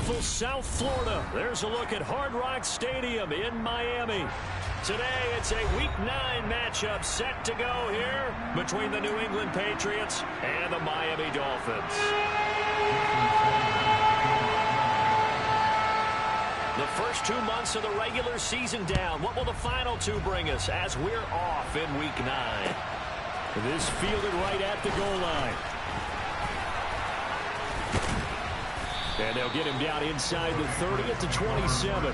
beautiful South Florida. There's a look at Hard Rock Stadium in Miami. Today, it's a Week 9 matchup set to go here between the New England Patriots and the Miami Dolphins. The first 2 months of the regular season down. What will the final 2 bring us as we're off in Week 9? This fielded right at the goal line. And they'll get him down inside the 30 at the 27.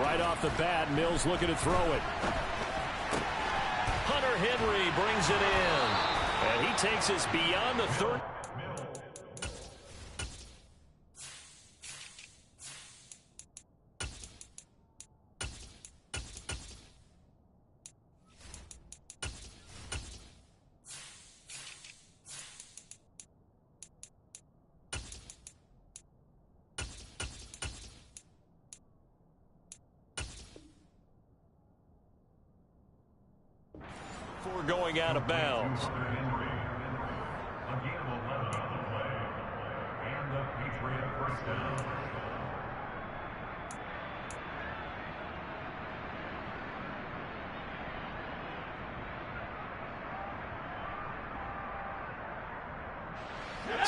Right off the bat, Mills looking to throw it. Hunter Henry brings it in. And he takes us beyond the 30. Before going out of bounds.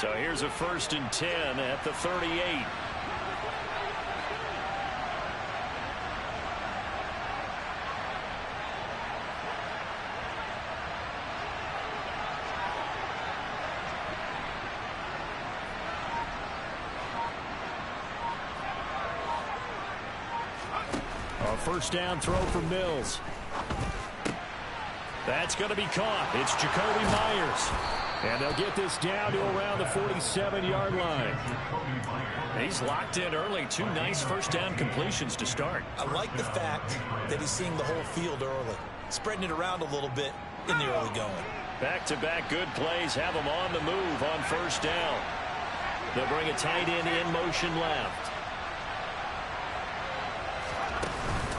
So here's a 1st and 10 at the 38. First down throw for Mills. That's going to be caught. It's Jacoby Myers. And they'll get this down to around the 47-yard line. He's locked in early. 2 nice first down completions to start. I like the fact that he's seeing the whole field early, spreading it around a little bit in the early going. Back-to-back good plays have him on the move on first down. They'll bring a tight end in motion left.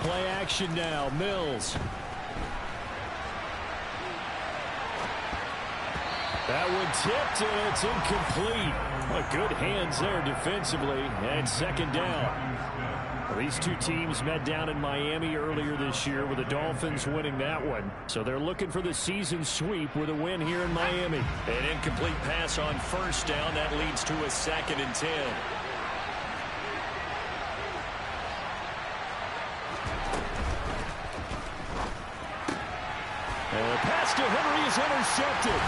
Play action now, Mills. That one tipped, and it's incomplete. Well, good hands there defensively, and 2nd down. Well, these 2 teams met down in Miami earlier this year with the Dolphins winning that one. So they're looking for the season sweep with a win here in Miami. An incomplete pass on first down. That leads to a 2nd and 10. The pass to Henry is intercepted.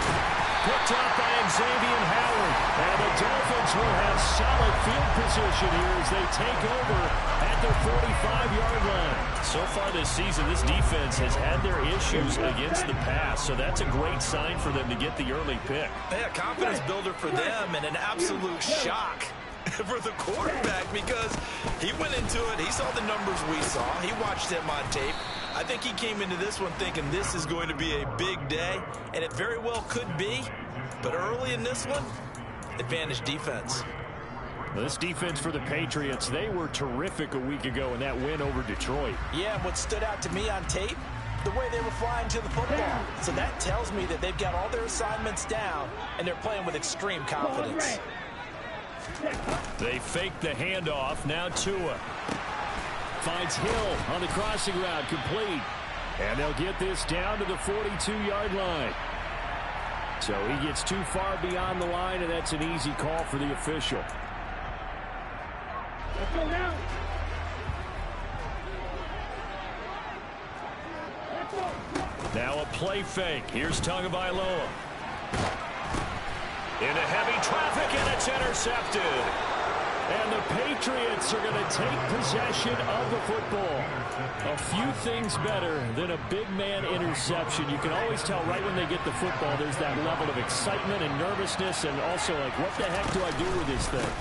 Picked off by Xavier Howard. And the Dolphins will have solid field position here as they take over at their 45-yard line. So far this season, this defense has had their issues against the pass, so that's a great sign for them to get the early pick. Yeah, confidence builder for them and an absolute shock for the quarterback because he went into it. He saw the numbers we saw. He watched them on tape. I think he came into this one thinking this is going to be a big day, and it very well could be. But early in this one, advantage defense. This defense for the Patriots, they were terrific a week ago in that win over Detroit. Yeah, and what stood out to me on tape, the way they were flying to the football. So that tells me that they've got all their assignments down, and they're playing with extreme confidence. They fake the handoff. Now Tua finds Hill on the crossing route, complete. And they'll get this down to the 42-yard line. So he gets too far beyond the line, and that's an easy call for the official. Let's go now. Now a play fake. Here's Tagovailoa. Into heavy traffic, and it's intercepted. And the Patriots are going to take possession of the football. A few things better than a big man interception. You can always tell right when they get the football, there's that level of excitement and nervousness, and also like, what the heck do I do with this thing?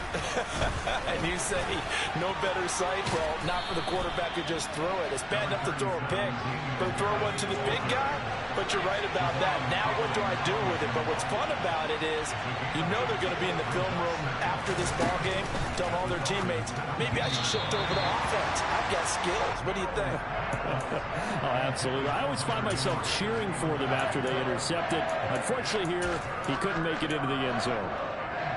And you say, no better sight? Well, not for the quarterback who just threw it. It's bad enough to throw a pick, but throw one to the big guy? But you're right about that. Now what do I do with it? But what's fun about it is you know they're going to be in the film room after this ball game, telling all their teammates, maybe I should shift over to offense. I've got skills. What do you think? Oh, absolutely. I always find myself cheering for them after they intercept it. Unfortunately here, he couldn't make it into the end zone.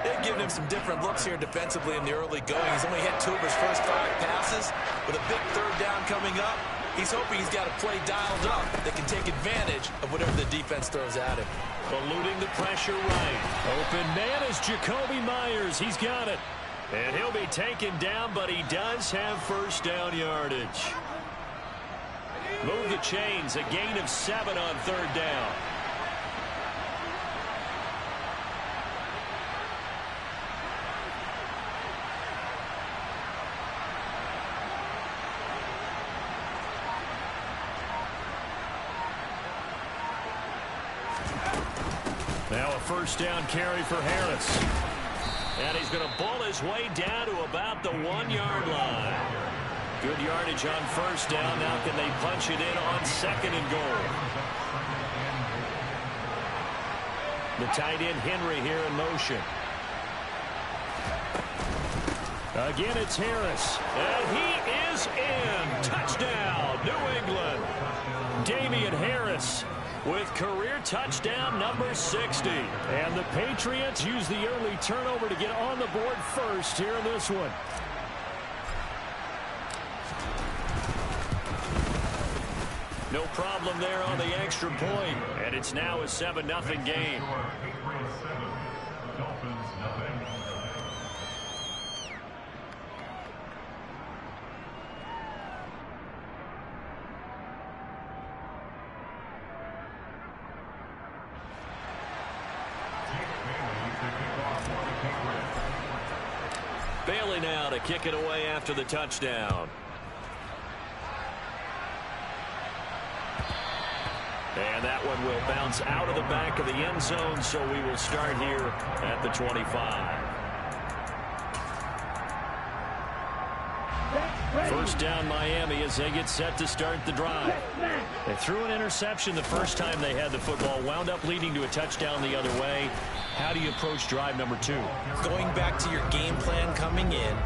They've given him some different looks here defensively in the early going. He's only hit 2 of his first 5 passes. With a big third down coming up, he's hoping he's got a play dialed up that can take advantage of whatever the defense throws at him. Eluding the pressure right. Open man is Jacoby Myers. He's got it. And he'll be taken down, but he does have first down yardage. Move the chains. A gain of 7 on third down. Now a first down carry for Harris. And he's going to ball his way down to about the 1-yard line. Good yardage on first down. Now can they punch it in on 2nd and goal? The tight end Henry here in motion. Again, it's Harris. And he is in. Touchdown, New England. Damian Harris with career touchdown number 60. And the Patriots use the early turnover to get on the board first here in this one. No problem there on the extra point. And it's now a 7-0 game. Bailey now to kick it away after the touchdown. And that one will bounce out of the back of the end zone, so we will start here at the 25. First down Miami as they get set to start the drive. They threw an interception the first time they had the football, wound up leading to a touchdown the other way. How do you approach drive number 2? Going back to your game plan coming in,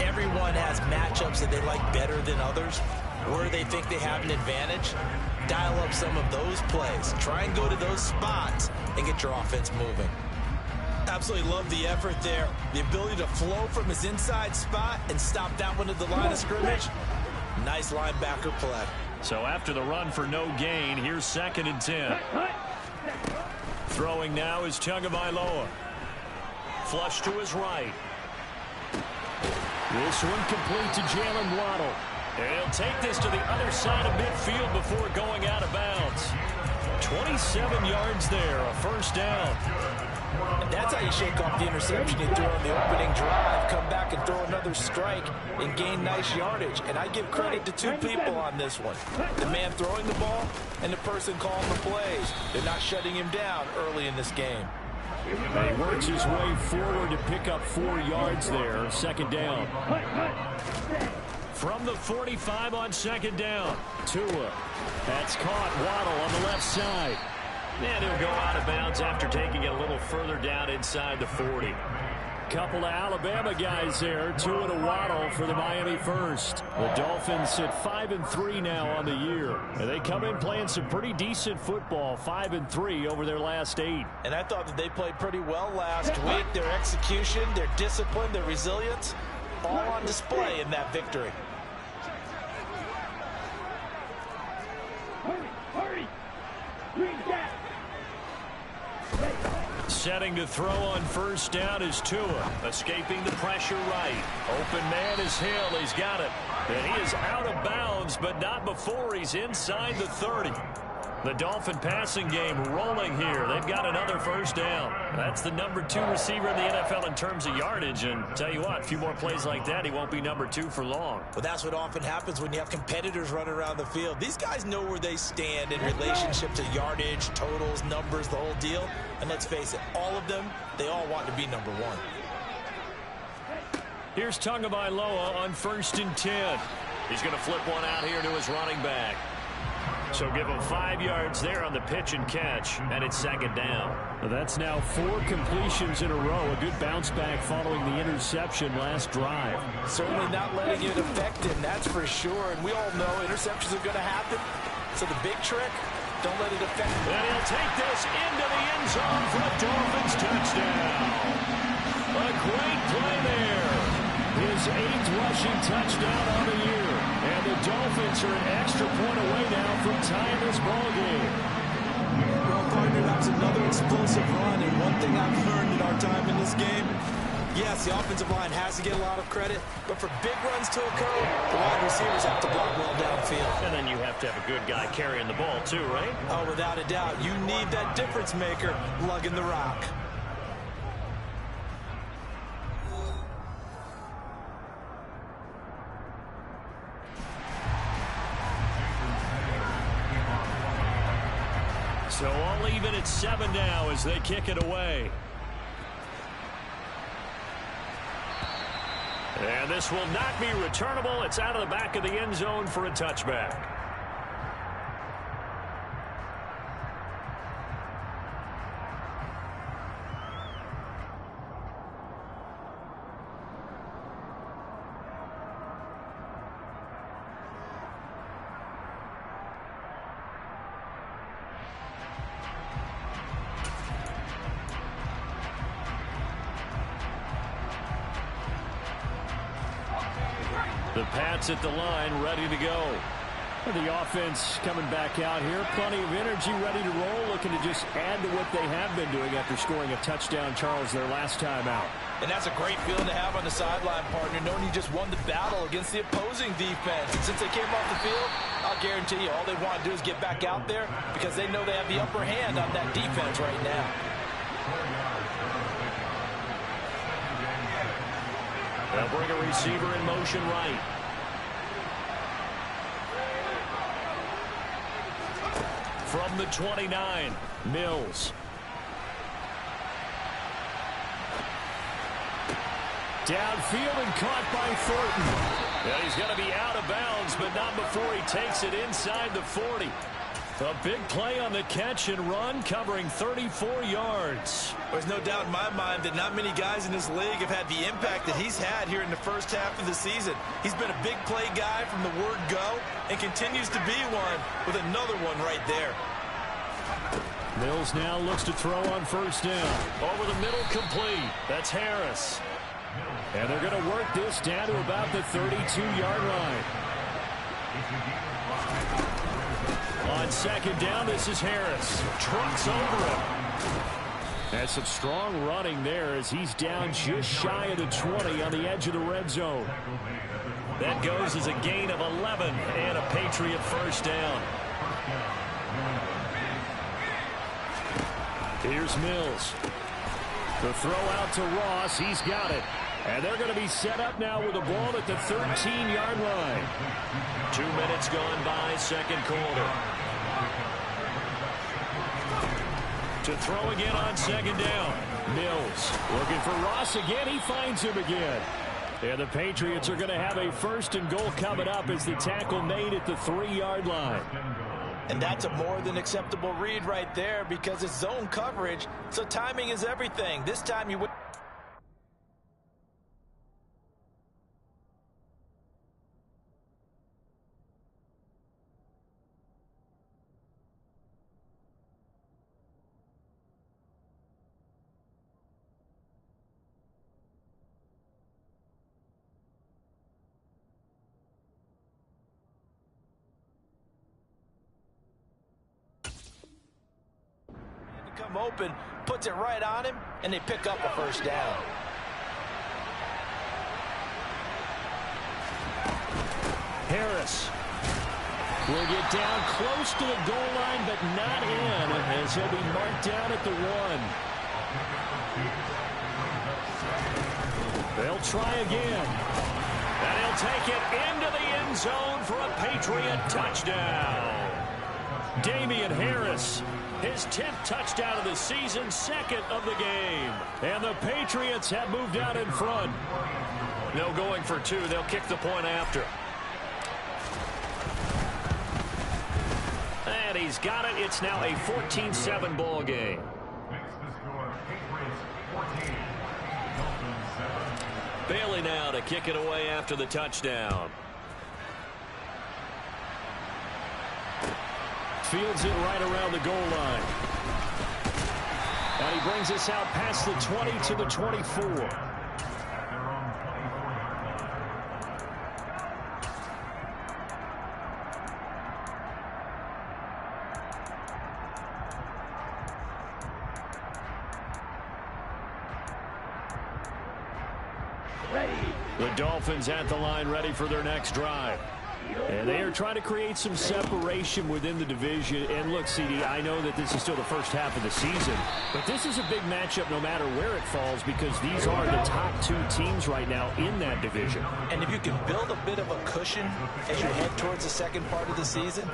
everyone has matchups that they like better than others. Where they think they have an advantage, dial up some of those plays. Try and go to those spots and get your offense moving. Absolutely love the effort there. The ability to flow from his inside spot and stop that one at the line of scrimmage. Nice linebacker play. So after the run for no gain, here's 2nd and 10. Throwing now is Tagovailoa. Flush to his right. This one complete to Jalen Waddle. And he'll take this to the other side of midfield before going out of bounds. 27 yards there, a first down. And that's how you shake off the interception you threw on the opening drive. Come back and throw another strike and gain nice yardage. And I give credit to 2 people on this one. The man throwing the ball and the person calling the plays. They're not shutting him down early in this game. He works his way forward to pick up 4 yards there. 2nd down. From the 45 on 2nd down. Tua. That's caught. Waddle on the left side. And he'll go out of bounds after taking it a little further down inside the 40. Couple of Alabama guys there. Tua to Waddle for the Miami first. The Dolphins sit 5-3 now on the year. And they come in playing some pretty decent football. 5-3 over their last 8. And I thought that they played pretty well last week. Their execution, their discipline, their resilience, all on display in that victory. Setting to throw on first down is Tua. Escaping the pressure right. Open man is Hill. He's got it. And he is out of bounds, but not before he's inside the 30. The Dolphin passing game rolling here. They've got another first down. That's the number 2 receiver in the NFL in terms of yardage. And tell you what, a few more plays like that, he won't be number 2 for long. Well, that's what often happens when you have competitors running around the field. These guys know where they stand in relationship to yardage, totals, numbers, the whole deal. And let's face it, all of them, they all want to be number 1. Here's Tagovailoa on 1st and 10. He's going to flip one out here to his running back. So give him 5 yards there on the pitch and catch, and it's 2nd down. Well, that's now 4 completions in a row. A good bounce back following the interception last drive. Certainly not letting it affect him, that's for sure. And we all know interceptions are going to happen. So the big trick, don't let it affect him. And he'll take this into the end zone for a Dolphins touchdown. A great play there. His 8th rushing touchdown on the year. And the Dolphins are an extra point away now from tying this ball game. Well, partner, that was another explosive run. And one thing I've learned in our time in this game, yes, the offensive line has to get a lot of credit. But for big runs to occur, the wide receivers have to block well downfield. And then you have to have a good guy carrying the ball too, right? Oh, without a doubt. You need that difference maker lugging the rock. So all even at 7 now as they kick it away. And this will not be returnable. It's out of the back of the end zone for a touchback. The Pats at the line, ready to go. The offense coming back out here. Plenty of energy, ready to roll, looking to just add to what they have been doing after scoring a touchdown, Charles, their last time out. And that's a great feeling to have on the sideline, partner, knowing you just won the battle against the opposing defense. And since they came off the field, I'll guarantee you all they want to do is get back out there because they know they have the upper hand on that defense right now. They'll bring a receiver in motion right. From the 29, Mills. Downfield and caught by Thornton. Yeah, he's going to be out of bounds, but not before he takes it inside the 40. A big play on the catch and run, covering 34 yards. There's no doubt in my mind that not many guys in this league have had the impact that he's had here in the first half of the season. He's been a big play guy from the word go and continues to be one with another one right there. Mills now looks to throw on 1st down. Over the middle, complete. That's Harris. And they're going to work this down to about the 32-yard line. On 2nd down, this is Harris. Trucks over him. That's some strong running there as he's down just shy of the 20 on the edge of the red zone. That goes as a gain of 11 and a Patriot first down. Here's Mills. The throw out to Ross. He's got it. And they're going to be set up now with the ball at the 13-yard line. 2 minutes gone by, 2nd quarter. To throw again on 2nd down. Mills looking for Ross again. He finds him again. And the Patriots are going to have a 1st and goal coming up as the tackle made at the 3-yard line. And that's a more than acceptable read right there because it's zone coverage, so timing is everything. This time you... come open, puts it right on him, and they pick up a 1st down. Harris. Will get down close to the goal line, but not in, as he'll be marked down at the 1. They'll try again. And he'll take it into the end zone for a Patriot touchdown. Damian Harris, his 10th touchdown of the season, 2nd of the game. And the Patriots have moved out in front. No going for 2. They'll kick the point after. And he's got it. It's now a 14-7 ball game. Bailey now to kick it away after the touchdown. Fields it right around the goal line. And he brings us out past the 20 to the 24. The Dolphins at the line, ready for their next drive. And they are trying to create some separation within the division. And look, CD, I know that this is still the first half of the season, but this is a big matchup no matter where it falls, because these are the top 2 teams right now in that division. And if you can build a bit of a cushion as you head towards the second part of the season,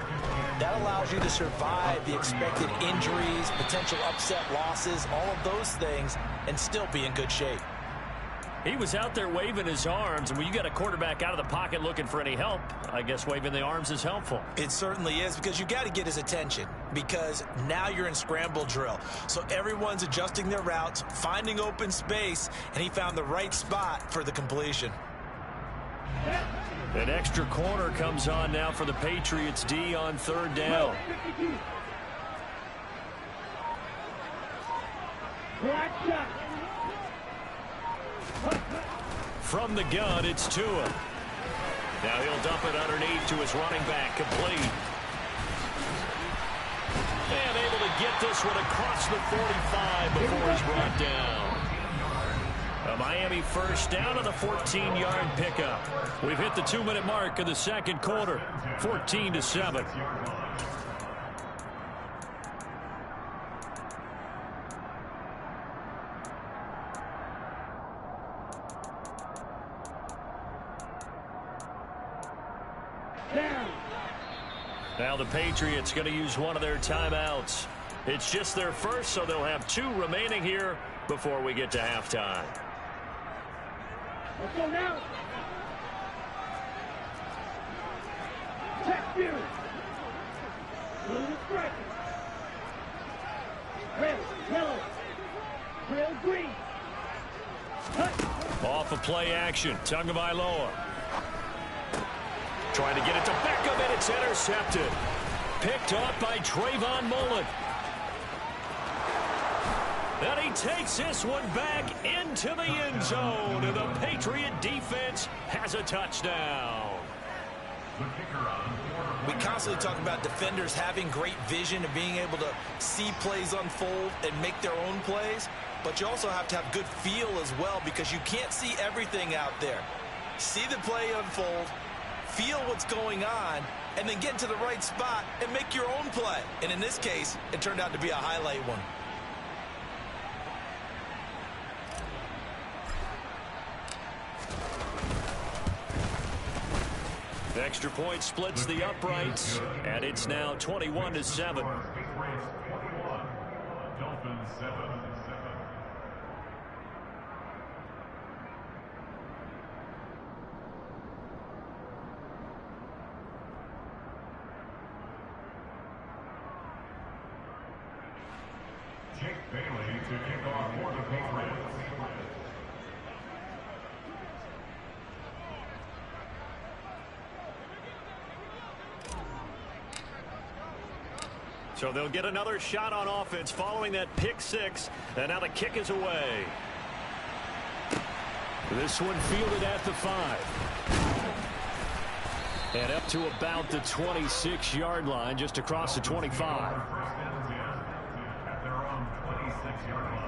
that allows you to survive the expected injuries, potential upset losses, all of those things, and still be in good shape. He was out there waving his arms, and when you got a quarterback out of the pocket looking for any help, I guess waving the arms is helpful. It certainly is, because you got to get his attention, because now you're in scramble drill. So everyone's adjusting their routes, finding open space, and he found the right spot for the completion. An extra corner comes on now for the Patriots D on 3rd down. From the gun, it's Tua. Now he'll dump it underneath to his running back, complete. And able to get this one across the 45 before he's brought down. A Miami first down on the 14-yard pickup. We've hit the 2-minute mark of the second quarter, 14-7. Now the Patriots going to use one of their timeouts. It's just their first, so they'll have 2 remaining here before we get to halftime. Let's go now. Check you. Blue strike. Red, yellow. Trail green. Off of play action. Tagovailoa. Trying to get it to Beckham, and it's intercepted. Picked off by Trayvon Mullen. And he takes this one back into the end zone, and the Patriot defense has a touchdown. We constantly talk about defenders having great vision and being able to see plays unfold and make their own plays, but you also have to have good feel as well, because you can't see everything out there. See the play unfold, feel what's going on, and then get into the right spot and make your own play. And in this case, it turned out to be a highlight one. The extra point splits the uprights, and it's now 21-7. Jake Bailey to kick off for the Patriots. So they'll get another shot on offense following that pick 6, and now the kick is away. This one fielded at the 5. And up to about the 26-yard line, just across the 25. At their own 26-yard line.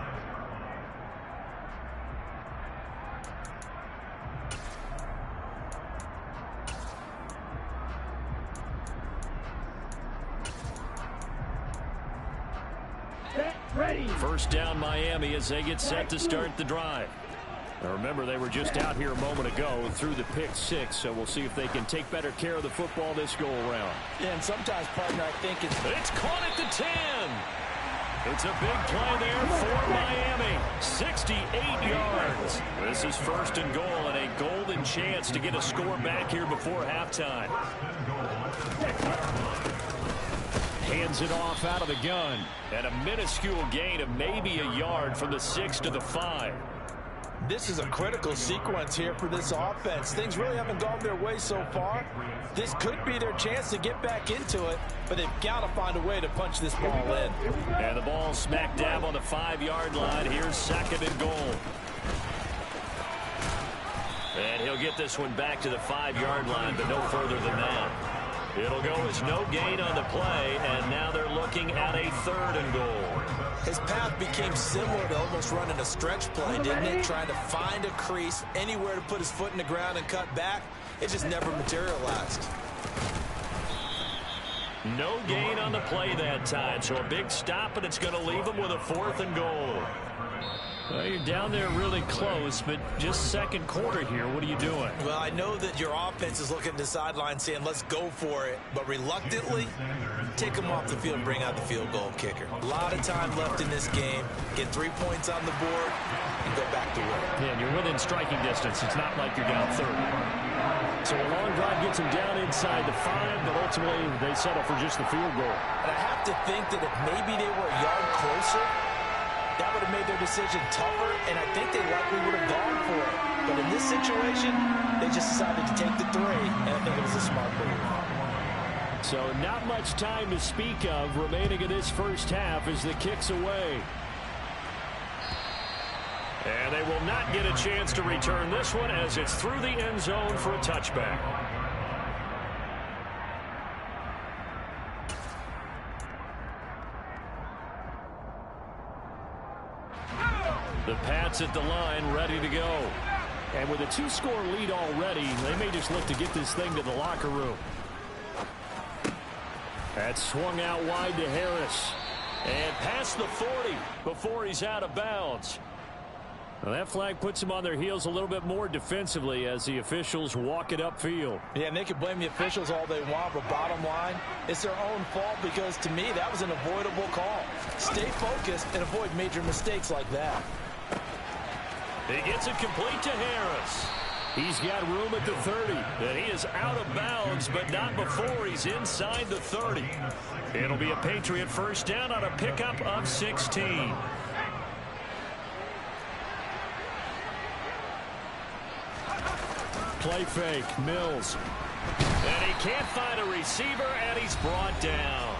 Set, ready. First down Miami as they get set to start the drive. Now remember, they were just out here a moment ago through the pick six, so we'll see if they can take better care of the football this go around. Yeah, and sometimes, partner, I think it's caught at the 10. It's a big play there for Miami. 68 yards. This is first and goal and a golden chance to get a score back here before halftime. Hands it off out of the gun. And a minuscule gain of maybe a yard from the 6 to the 5. This is a critical sequence here for this offense. Things really haven't gone their way so far. This could be their chance to get back into it, but they've got to find a way to punch this ball in. And the ball smack dab on the 5-yard line. Here's second and goal. And he'll get this one back to the 5-yard line, but no further than that. It'll go as no gain on the play, and now they're looking at a third and goal. His path became similar to almost running a stretch play, didn't it? Trying to find a crease, anywhere to put his foot in the ground and cut back. It just never materialized. No gain on the play that time, so a big stop, and it's going to leave him with a fourth and goal. Well, you're down there really close, but just second quarter here. What are you doing? Well, I know that your offense is looking at the sideline saying, let's go for it. But reluctantly, take them off the field, bring out the field goal kicker. A lot of time left in this game. Get 3 points on the board and go back to work. Yeah, and you're within striking distance. It's not like you're down 30. So a long drive gets them down inside the 5, but ultimately they settle for just the field goal. And I have to think that if maybe they were a yard closer, that would have made their decision tougher, and I think they likely would have gone for it. But in this situation, they just decided to take the 3, and I think it was a smart move. So not much time to speak of remaining in this first half as the kick's away. And they will not get a chance to return this one as it's through the end zone for a touchback. The Pats at the line, ready to go. And with a 2-score lead already, they may just look to get this thing to the locker room. That swung out wide to Harris. And past the 40 before he's out of bounds. Well, that flag puts them on their heels a little bit more defensively as the officials walk it upfield. Yeah, and they can blame the officials all they want, but bottom line, it's their own fault because, to me, that was an avoidable call. Stay focused and avoid major mistakes like that. He gets it complete to Harris. He's got room at the 30. And he is out of bounds, but not before he's inside the 30. It'll be a Patriot first down on a pickup of 16. Play fake, Mills. And he can't find a receiver, and he's brought down.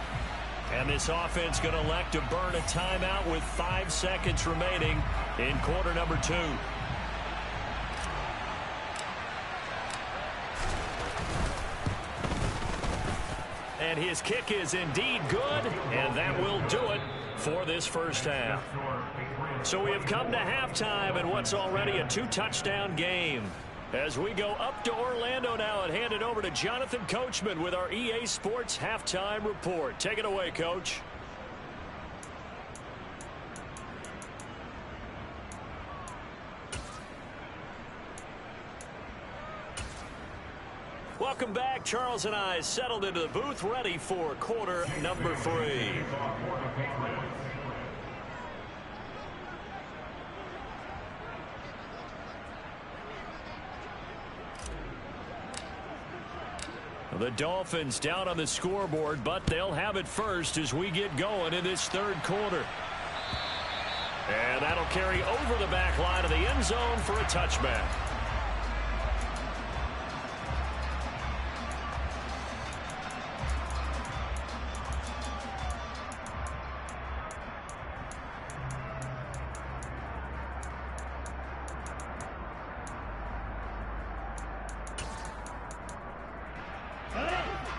And this offense going to elect to burn a timeout with 5 seconds remaining in quarter number 2. And his kick is indeed good, and that will do it for this first half. So we have come to halftime in what's already a 2-touchdown game. As we go up to Orlando now and hand it over to Jonathan Coachman with our EA Sports Halftime Report. Take it away, Coach. Welcome back. Charles and I settled into the booth, ready for quarter number 3. The Dolphins down on the scoreboard, but they'll have it first as we get going in this third quarter. And that'll carry over the back line of the end zone for a touchback.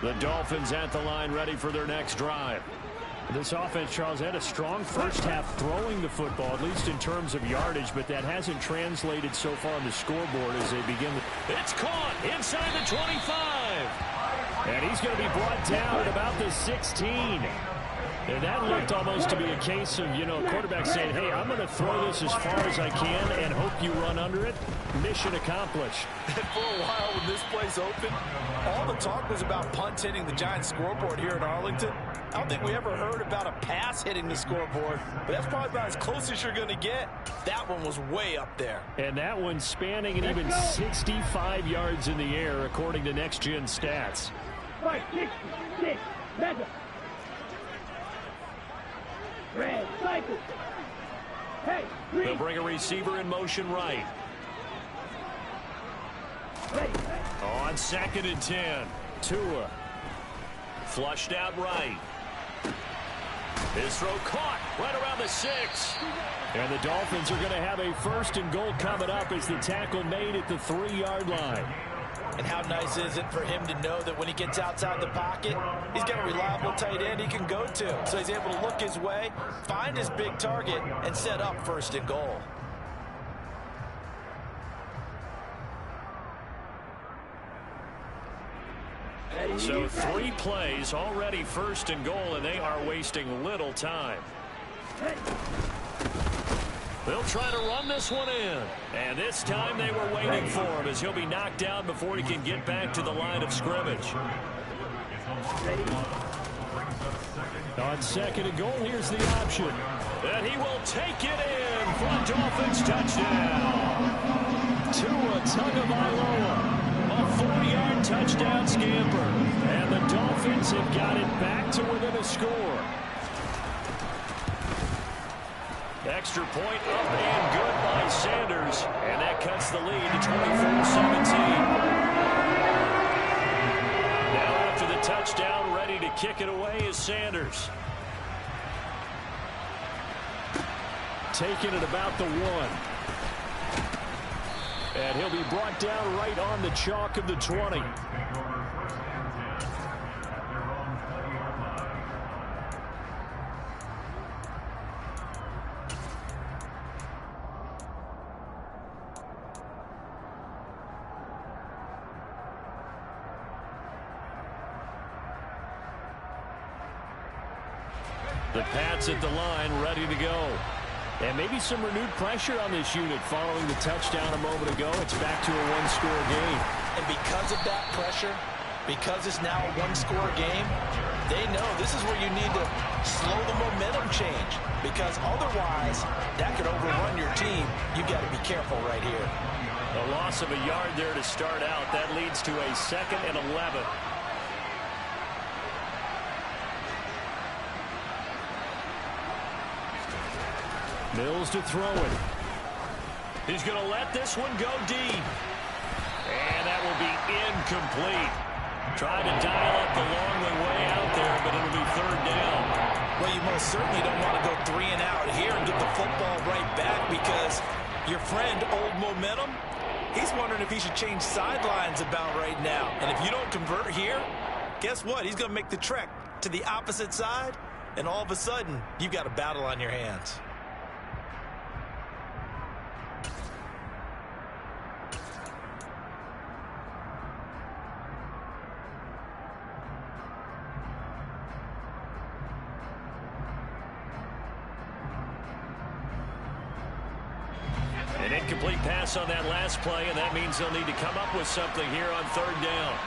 The Dolphins at the line, ready for their next drive. This offense, Charles, had a strong first half throwing the football, at least in terms of yardage, but that hasn't translated so far on the scoreboard as they begin. It's caught inside the 25. And he's going to be brought down at about the 16. And that looked almost to be a case of, a quarterback saying, hey, I'm going to throw this as far as I can and hope you run under it. Mission accomplished. And for a while when this place opened, all the talk was about punts hitting the Giants scoreboard here in Arlington. I don't think we ever heard about a pass hitting the scoreboard, but that's probably about as close as you're going to get. That one was way up there. And that one spanning and even 65 yards in the air, according to Next Gen Stats. 566, Madden. Red cycle. Hey, green. They'll bring a receiver in motion right. Ready. On 2nd and 10. Tua. Flushed out right. His throw caught right around the 6. And the Dolphins are going to have a 1st and goal coming up as the tackle made at the 3-yard line. And how nice is it for him to know that when he gets outside the pocket, he's got a reliable tight end he can go to. So he's able to look his way, find his big target, and set up 1st and goal. So 3 plays, already 1st and goal, and they are wasting little time. They'll try to run this one in. And this time they were waiting for him as he'll be knocked down before he can get back to the line of scrimmage. On 2nd and goal, here's the option. And he will take it in for a Dolphins touchdown. Tua Tagovailoa. A 4-yard touchdown scamper. And the Dolphins have got it back to within a score. Extra point up and good by Sanders. And that cuts the lead to 24-17. Now after the touchdown, ready to kick it away is Sanders. Taking it about the 1. And he'll be brought down right on the chalk of the 20. The Pats at the line, ready to go. And maybe some renewed pressure on this unit following the touchdown a moment ago. It's back to a 1-score game. And because of that pressure, because it's now a 1-score game, they know this is where you need to slow the momentum change. Because otherwise, that could overrun your team. You've got to be careful right here. A loss of a yard there to start out. That leads to a 2nd and 11. Mills to throw it. He's going to let this one go deep. And that will be incomplete. Trying to dial up the long way out there, but it'll be 3rd down. Well, you most certainly don't want to go 3 and out here and get the football right back because your friend, Old Momentum, he's wondering if he should change sidelines about right now. And if you don't convert here, guess what? He's going to make the trek to the opposite side, and all of a sudden, you've got a battle on your hands. An incomplete pass on that last play, and that means they'll need to come up with something here on 3rd down.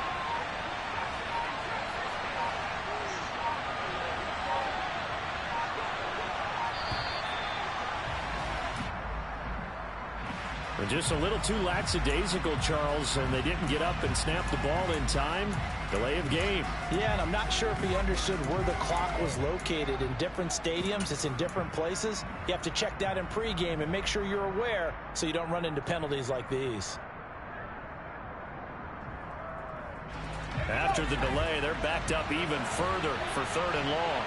And just a little too lackadaisical, Charles, and they didn't get up and snap the ball in time. Delay of game. Yeah, and I'm not sure if he understood where the clock was located. In different stadiums, it's in different places. You have to check that in pregame and make sure you're aware so you don't run into penalties like these. After the delay, they're backed up even further for 3rd and long.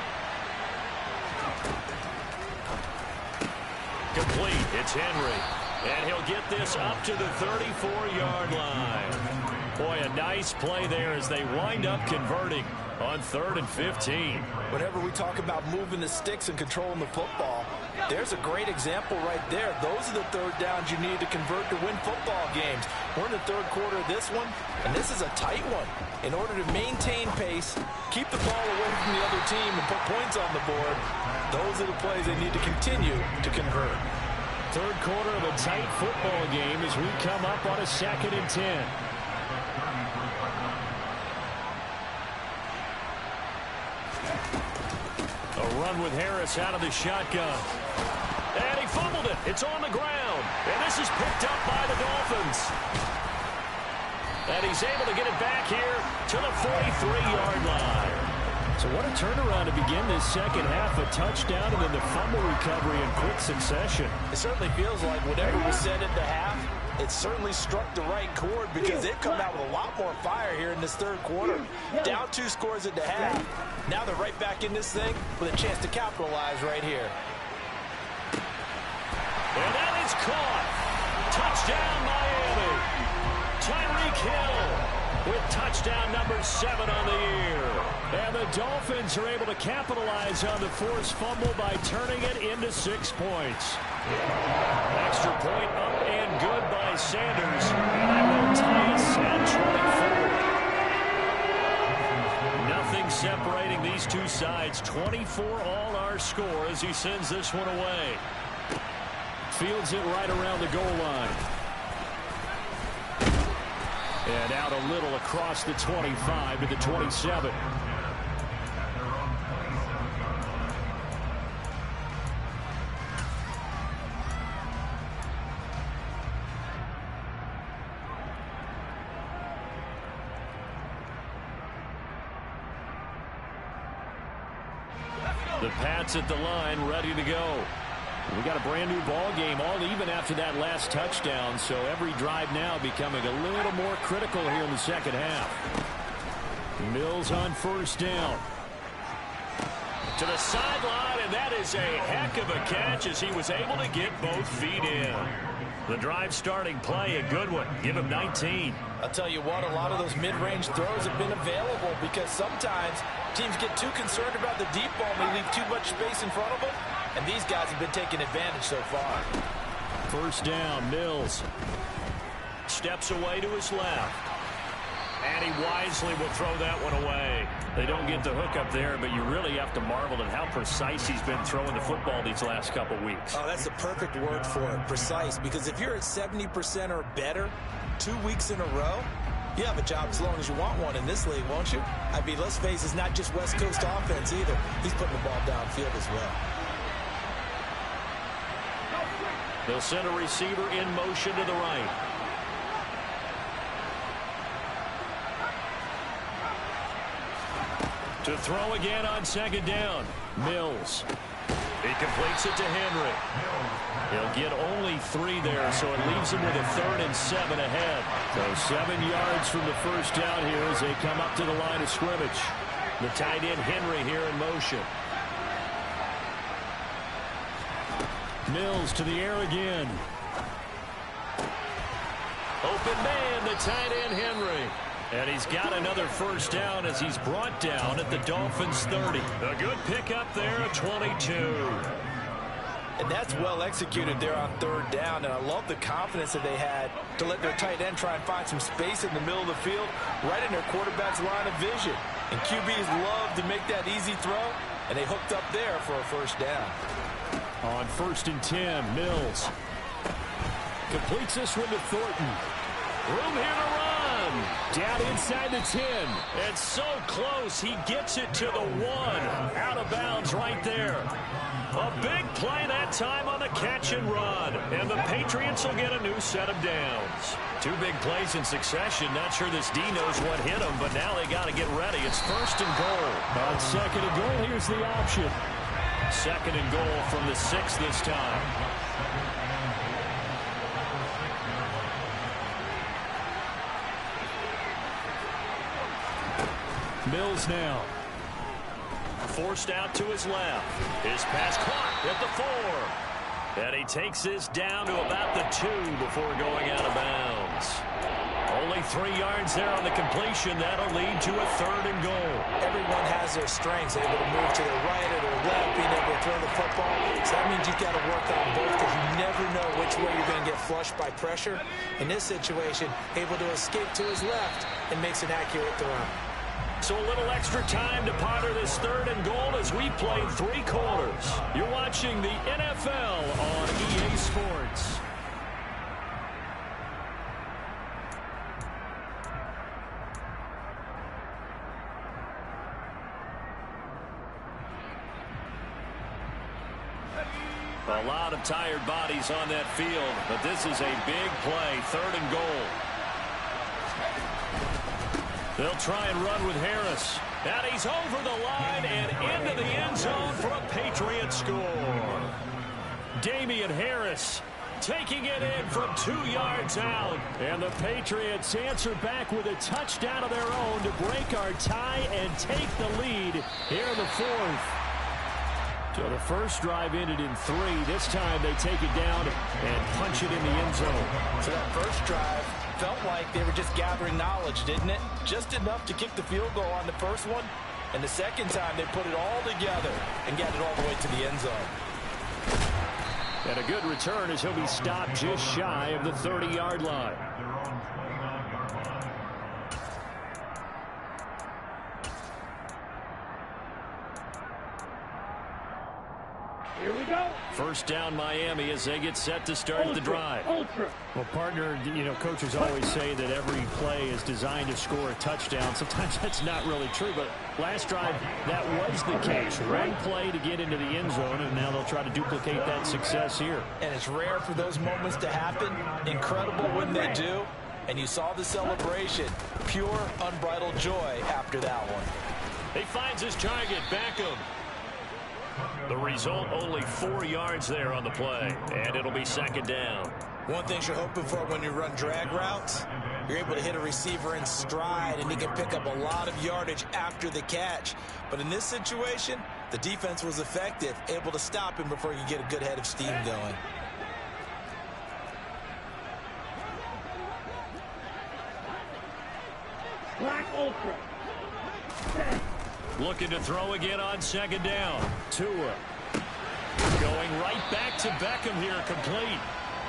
Complete. It's Henry. And he'll get this up to the 34-yard line. Boy, a nice play there as they wind up converting on 3rd and 15. Whenever we talk about moving the sticks and controlling the football, there's a great example right there. Those are the third downs you need to convert to win football games. We're in the third quarter of this one, and this is a tight one. In order to maintain pace, keep the ball away from the other team, and put points on the board, those are the plays they need to continue to convert. Third quarter of a tight football game as we come up on a 2nd and 10. A run with Harris out of the shotgun. And he fumbled it. It's on the ground. And this is picked up by the Dolphins. And he's able to get it back here to the 43-yard line. So what a turnaround to begin this second half. A touchdown and then the fumble recovery in quick succession. It certainly feels like whatever was said at the half, it certainly struck the right chord because they've come out with a lot more fire here in this third quarter. Down 2 scores at the half. Now they're right back in this thing with a chance to capitalize right here. And that is caught. Touchdown, Miami. Tyreek Hill with touchdown number 7 on the year. And the Dolphins are able to capitalize on the forced fumble by turning it into 6 points. Extra point up and good by Sanders. And that will tie us at 24. Nothing separating these two sides. 24 all our score as he sends this one away. Fields it right around the goal line. And out a little across the 25 to the 27. The Pats at the line, ready to go. We got a brand new ball game, all even after that last touchdown, so every drive now becoming a little more critical here in the second half. Mills on first down. To the sideline, and that is a heck of a catch as he was able to get both feet in. The drive starting play, a good one. Give him 19. I'll tell you what, a lot of those mid-range throws have been available because sometimes teams get too concerned about the deep ball and they leave too much space in front of them. And these guys have been taking advantage so far. First down, Mills. Steps away to his left. And he wisely will throw that one away. They don't get the hook up there, but you really have to marvel at how precise he's been throwing the football these last couple weeks. Oh, that's the perfect word for it, precise. Because if you're at 70% or better 2 weeks in a row, you have a job as long as you want one in this league, won't you? I mean, let's face it, it's not just West Coast offense either. He's putting the ball downfield as well. They'll send a receiver in motion to the right. To throw again on second down. Mills. He completes it to Henry. He'll get only 3 there, so it leaves him with a 3rd and 7 ahead. So 7 yards from the first down here as they come up to the line of scrimmage. The tight end Henry here in motion. Mills to the air again. Open man, the tight end Henry. And he's got another first down as he's brought down at the Dolphins' 30. A good pickup there at 22. And that's well executed there on third down. And I love the confidence that they had to let their tight end try and find some space in the middle of the field, right in their quarterback's line of vision. And QBs love to make that easy throw, and they hooked up there for a first down. On 1st and 10, Mills completes this one to Thornton. Room here to run. Down inside the 10. It's so close. He gets it to the 1. Out of bounds right there. A big play that time on the catch and run. And the Patriots will get a new set of downs. 2 big plays in succession. Not sure this D knows what hit him, but now they got to get ready. It's 1st and goal. On 2nd and goal, here's the option. 2nd and goal from the 6 this time. Mills now. Forced out to his left. His pass caught at the 4. And he takes this down to about the 2 before going out of bounds. Only 3 yards there on the completion. That'll lead to a 3rd and goal. Everyone has their strengths, able to move to their right or their left, being able to throw the football. So that means you've got to work on both because you never know which way you're going to get flushed by pressure. In this situation, able to escape to his left and makes an accurate throw. So a little extra time to ponder this 3rd and goal as we played 3 quarters. You're watching the NFL on EA Sports. A lot of tired bodies on that field, but this is a big play, 3rd and goal. They'll try and run with Harris. And he's over the line and into the end zone for a Patriot score. Damian Harris taking it in from 2 yards out. And the Patriots answer back with a touchdown of their own to break our tie and take the lead here in the 4th. So the first drive ended in 3. This time they take it down and punch it in the end zone. So that first drive felt like they were just gathering knowledge, didn't it? Just enough to kick the field goal on the first one. And the second time they put it all together and got it all the way to the end zone. And a good return as he'll be stopped just shy of the 30-yard line. Here we go. First down Miami as they get set to start the drive. Ultra. Well, partner, coaches always say that every play is designed to score a touchdown. Sometimes that's not really true, but last drive, that was the case. One play to get into the end zone, and now they'll try to duplicate that success here. And it's rare for those moments to happen. Incredible when they do. And you saw the celebration. Pure, unbridled joy after that one. He finds his target, Beckham. The result, only 4 yards there on the play, and it'll be 2nd down. One thing you're hoping for when you run drag routes, you're able to hit a receiver in stride, and he can pick up a lot of yardage after the catch. But in this situation, the defense was effective, able to stop him before he could get a good head of steam going. Black Ultra. Set. Looking to throw again on 2nd down. Tua going right back to Beckham here, complete.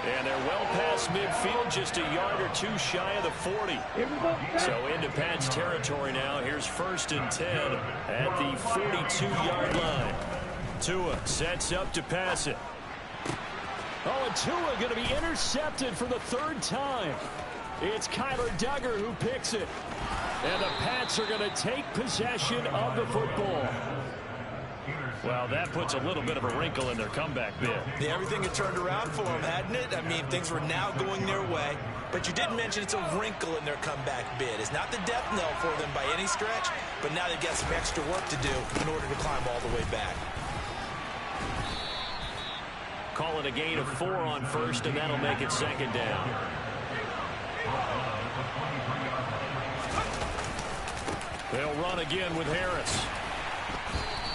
And they're well past midfield, just a yard or 2 shy of the 40. Here we go. So into Pat's territory now. Here's 1st and 10 at the 42-yard line. Tua sets up to pass it. Oh, and Tua going to be intercepted for the 3rd time. It's Kyler Duggar who picks it. And the Pats are going to take possession of the football. Well, that puts a little bit of a wrinkle in their comeback bid. Yeah, everything had turned around for them, hadn't it? I mean, things were now going their way. But you didn't mention it's a wrinkle in their comeback bid. It's not the death knell for them by any stretch, but now they've got some extra work to do in order to climb all the way back. Call it a gain of 4 on 1st, and that'll make it 2nd down. They'll run again with Harris.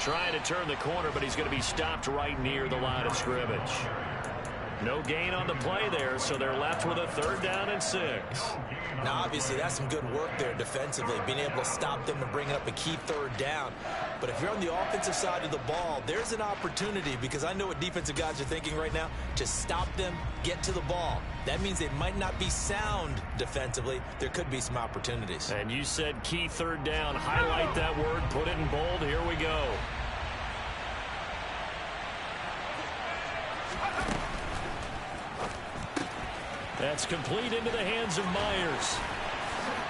Trying to turn the corner, but he's going to be stopped right near the line of scrimmage. No gain on the play there, so they're left with a 3rd down and 6. Now, obviously, that's some good work there defensively, being able to stop them and bring up a key 3rd down. But if you're on the offensive side of the ball, there's an opportunity, because I know what defensive guys are thinking right now. Just stop them, get to the ball. That means they might not be sound defensively. There could be some opportunities. And you said key 3rd down. Highlight that word, put it in bold. Here we go. That's complete into the hands of Myers.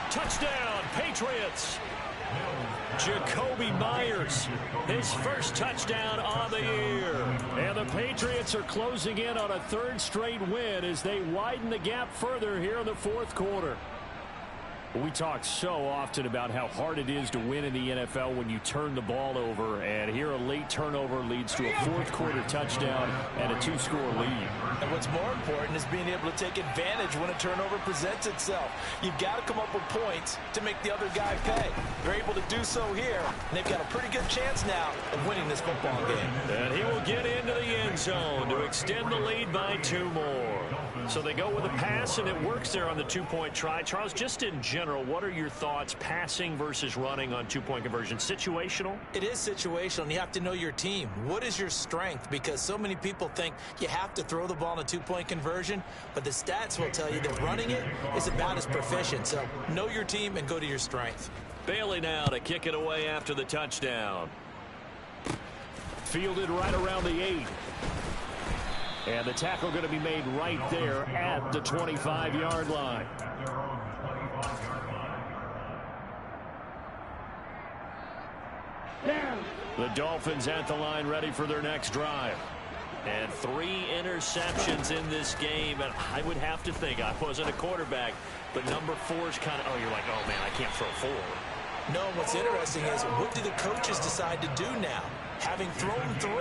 Touchdown, Patriots. Jacoby Myers, his first touchdown on the year. And the Patriots are closing in on a 3rd straight win as they widen the gap further here in the 4th quarter. We talk so often about how hard it is to win in the NFL when you turn the ball over, and here a late turnover leads to a 4th quarter touchdown and a 2-score lead. And what's more important is being able to take advantage when a turnover presents itself. You've got to come up with points to make the other guy pay. They're able to do so here, and they've got a pretty good chance now of winning this football game. And he will get into the end zone to extend the lead by 2 more. So they go with a pass, and it works there on the two-point try. Charles, just in general, what are your thoughts passing versus running on two-point conversion? Situational? It is situational, and you have to know your team. What is your strength? Because so many people think you have to throw the ball in a two-point conversion, but the stats will tell you that running it is about as proficient. So know your team and go to your strength. Bailey now to kick it away after the touchdown. Fielded right around the 8. And the tackle going to be made right there at the 25-yard line. The Dolphins at the line ready for their next drive. And 3 interceptions in this game. And I would have to think, I wasn't a quarterback, but number 4 is kind of, oh, you're like, oh, man, I can't throw 4. No, what's interesting is what do the coaches decide to do now? Having thrown 3,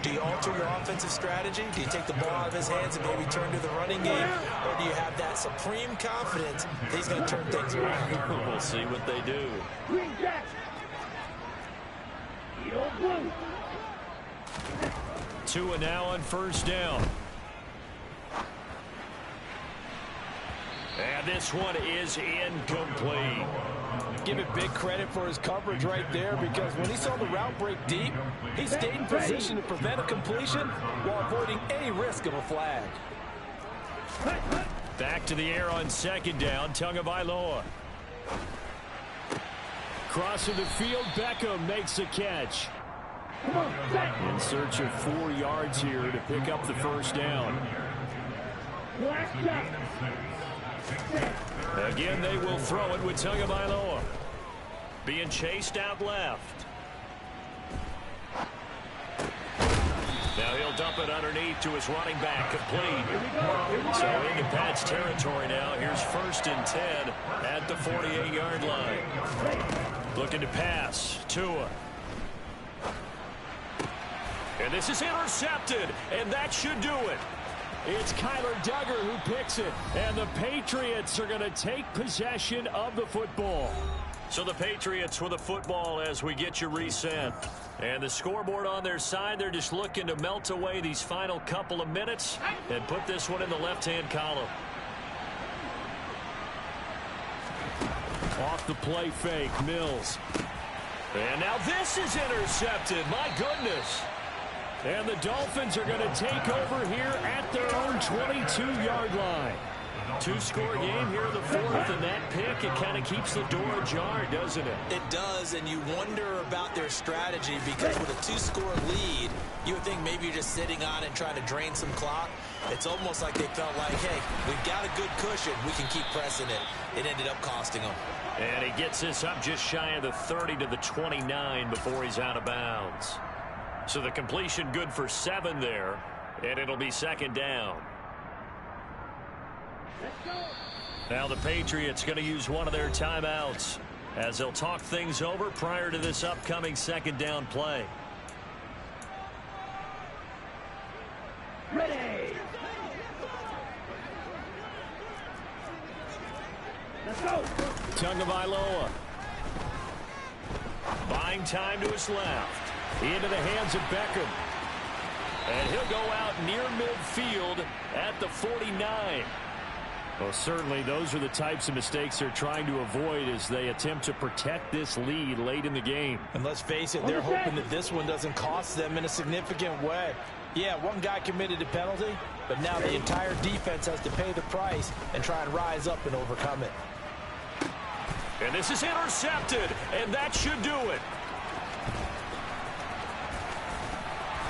do you alter your offensive strategy? Do you take the ball out of his hands and maybe turn to the running game? Or do you have that supreme confidence that he's going to turn things around? We'll see what they do. Green Jack. Yellow blue. Tua now on first down. And this one is incomplete. Give it big credit for his coverage right there, because when he saw the route break deep, he stayed in position to prevent a completion while avoiding any risk of a flag. Back to the air on second down. Tagovailoa. Crossing the field, Beckham makes the catch. In search of 4 yards here to pick up the first down. Again, they will throw it with Tagovailoa. Being chased out left. Now he'll dump it underneath to his running back, complete. So into Pat's territory now. Here's 1st and 10 at the 48-yard line. Looking to pass. Tua. And this is intercepted, and that should do it. It's Kyler Duggar who picks it, and the Patriots are going to take possession of the football. So the Patriots with the football as we get you reset. And the scoreboard on their side, they're just looking to melt away these final couple of minutes and put this one in the left-hand column. Off the play fake, Mills. And now this is intercepted. My goodness. And the Dolphins are going to take over here at their own 22-yard line. 2-score game here in the 4th, and that pick, it kind of keeps the door ajar, doesn't it? It does, and you wonder about their strategy, because with a 2-score lead, you would think maybe you're just sitting on it and trying to drain some clock. It's almost like they felt like, hey, we've got a good cushion. We can keep pressing it. It ended up costing them. And he gets this up just shy of the 30 to the 29 before he's out of bounds. So the completion good for 7 there, and it'll be 2nd down. Now the Patriots going to use one of their timeouts as they'll talk things over prior to this upcoming 2nd down play. Ready. Let's go. Tagovailoa. Buying time to his left. Into the hands of Beckham. And he'll go out near midfield at the 49. Well, certainly those are the types of mistakes they're trying to avoid as they attempt to protect this lead late in the game. And let's face it, they're hoping that this one doesn't cost them in a significant way. Yeah, one guy committed a penalty, but now the entire defense has to pay the price and try and rise up and overcome it. And this is intercepted, and that should do it.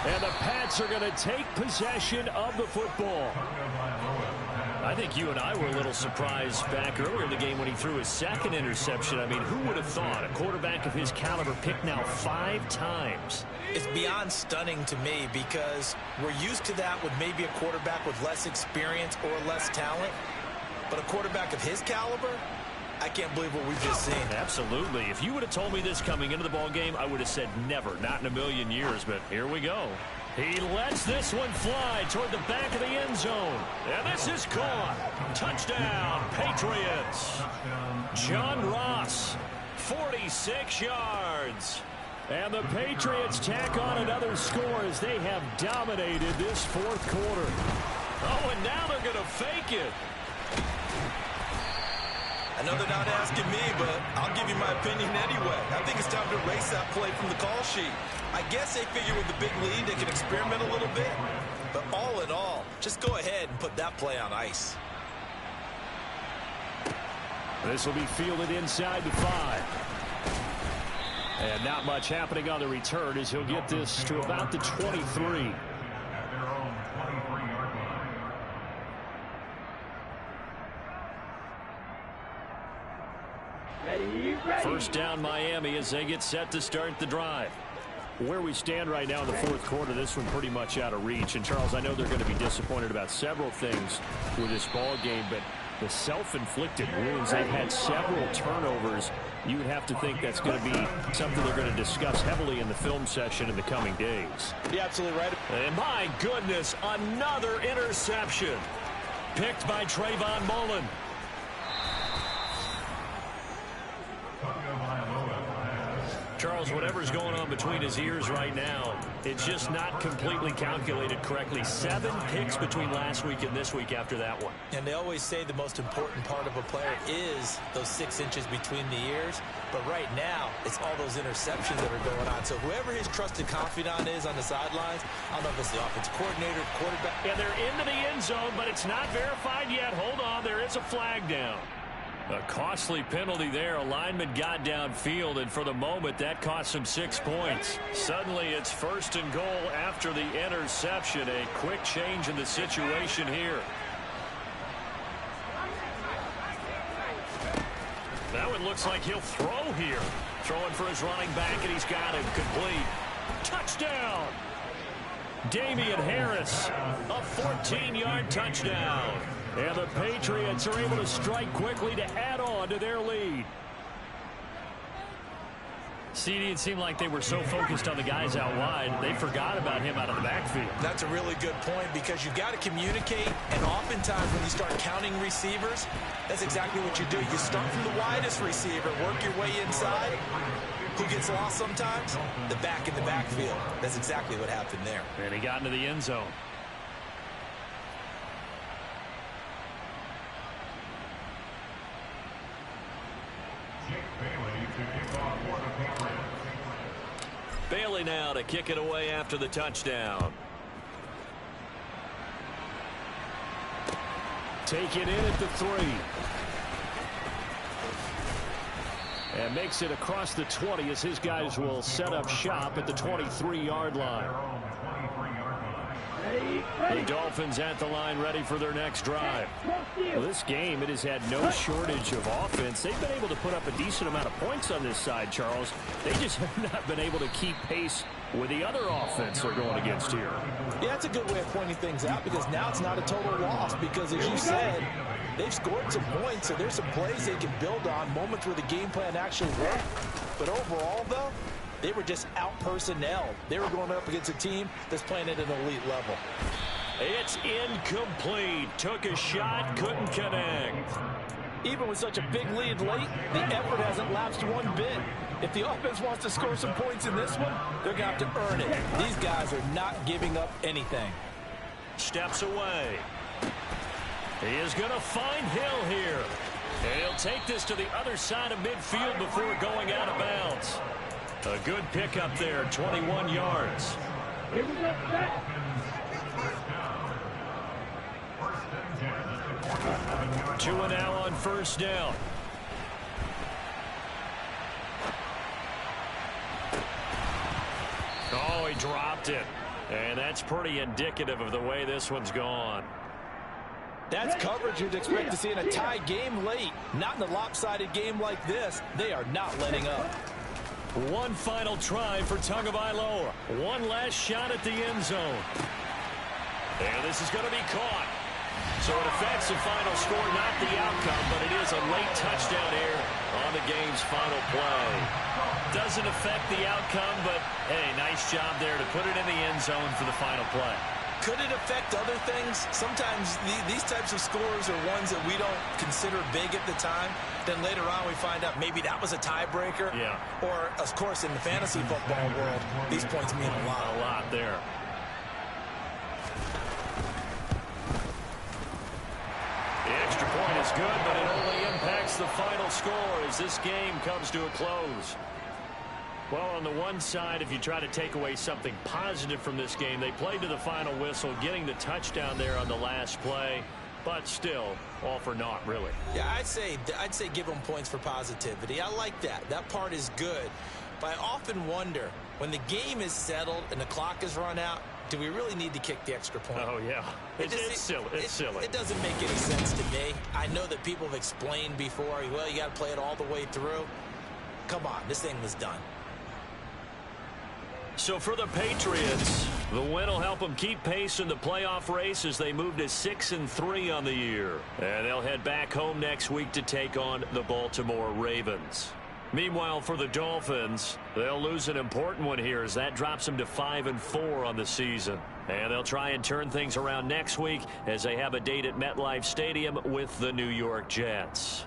And the Pats are going to take possession of the football. I think you and I were a little surprised back earlier in the game when he threw his 2nd interception. I mean, who would have thought a quarterback of his caliber picked now 5 times? It's beyond stunning to me, because we're used to that with maybe a quarterback with less experience or less talent. But a quarterback of his caliber, I can't believe what we've just seen. Absolutely. If you would have told me this coming into the ball game, I would have said never, not in a million years. But here we go. He lets this one fly toward the back of the end zone. And this is caught. Touchdown, Patriots. John Ross, 46 yards. And the Patriots tack on another score as they have dominated this 4th quarter. Oh, and now they're going to fake it. I know they're not asking me, but I'll give you my opinion anyway. I think it's time to erase that play from the call sheet. I guess they figure with the big lead they can experiment a little bit. But all in all, just go ahead and put that play on ice. This will be fielded inside the 5. And not much happening on the return as he'll get this to about the 23. At their own 23-yard line. Ready, ready. First down Miami as they get set to start the drive. Where we stand right now in the fourth quarter, this one pretty much out of reach. And, Charles, I know they're going to be disappointed about several things with this ball game, but the self-inflicted wounds, they've had several turnovers. You would have to think that's going to be something they're going to discuss heavily in the film session in the coming days. You're absolutely right. And my goodness, another interception. Picked by Trayvon Mullen. Charles, whatever's going on between his ears right now, it's just not completely calculated correctly. 7 picks between last week and this week after that one. And they always say the most important part of a player is those 6 inches between the ears. But right now, it's all those interceptions that are going on. So whoever his trusted confidant is on the sidelines, I don't know if it's the offensive coordinator, quarterback. And they're into the end zone, but it's not verified yet. Hold on, there is a flag down. A costly penalty there. A lineman got downfield, and for the moment, that cost him 6 points. Suddenly, it's 1st and goal after the interception. A quick change in the situation here. That one looks like he'll throw here. Throwing for his running back, and he's got him complete. Touchdown! Damian Harris, a 14-yard touchdown. And the Patriots are able to strike quickly to add on to their lead. CD, it seemed like they were so focused on the guys out wide, they forgot about him out of the backfield. That's a really good point because you've got to communicate, and oftentimes when you start counting receivers, that's exactly what you do. You start from the widest receiver, work your way inside. Who gets lost sometimes? The back in the backfield. That's exactly what happened there. And he got into the end zone. Bailey now to kick it away after the touchdown. Take it in at the 3. And makes it across the 20 as his guys will set up shop at the 23-yard line. The Dolphins at the line ready for their next drive. Well, this game, it has had no shortage of offense. They've been able to put up a decent amount of points on this side, Charles. They just have not been able to keep pace with the other offense they're going against here. Yeah, that's a good way of pointing things out because now it's not a total loss because, as you said, they've scored some points, so there's some plays they can build on, moments where the game plan actually worked. But overall, though, they were just out-personnel. They were going up against a team that's playing at an elite level. It's incomplete. Took a shot, couldn't connect. Even with such a big lead late, the effort hasn't lapsed one bit. If the offense wants to score some points in this one, they're going to have to earn it. These guys are not giving up anything. Steps away. He is going to find Hill here. And he'll take this to the other side of midfield before going out of bounds. A good pickup there, 21 yards. Here we go, set. Two now on first down. Oh, he dropped it. And that's pretty indicative of the way this one's gone. That's coverage you'd expect to see in a tie game late. Not in a lopsided game like this. They are not letting up. One final try for Tagovailoa. One last shot at the end zone. And this is going to be caught. So it affects the final score, not the outcome, but it is a late touchdown here on the game's final play. Doesn't affect the outcome, but, hey, nice job there to put it in the end zone for the final play. Could it affect other things? Sometimes these types of scores are ones that we don't consider big at the time. Then later on we find out maybe that was a tiebreaker. Yeah. Or, of course, in the fantasy football world, these points mean a lot. A lot there. is good, but it only impacts the final score as this game comes to a close. Well, on the one side, if you try to take away something positive from this game, they played to the final whistle, getting the touchdown there on the last play, but still, all for naught, really. Yeah, I'd say give them points for positivity. I like that. That part is good. But I often wonder, when the game is settled and the clock is run out, do we really need to kick the extra point? Oh, yeah. It's silly. It's silly. It doesn't make any sense to me. I know that people have explained before, well, you got to play it all the way through. Come on, this thing was done. So for the Patriots, the win will help them keep pace in the playoff race as they move to 6-3 on the year. And they'll head back home next week to take on the Baltimore Ravens. Meanwhile, for the Dolphins, they'll lose an important one here as that drops them to 5-4 on the season. And they'll try and turn things around next week as they have a date at MetLife Stadium with the New York Jets.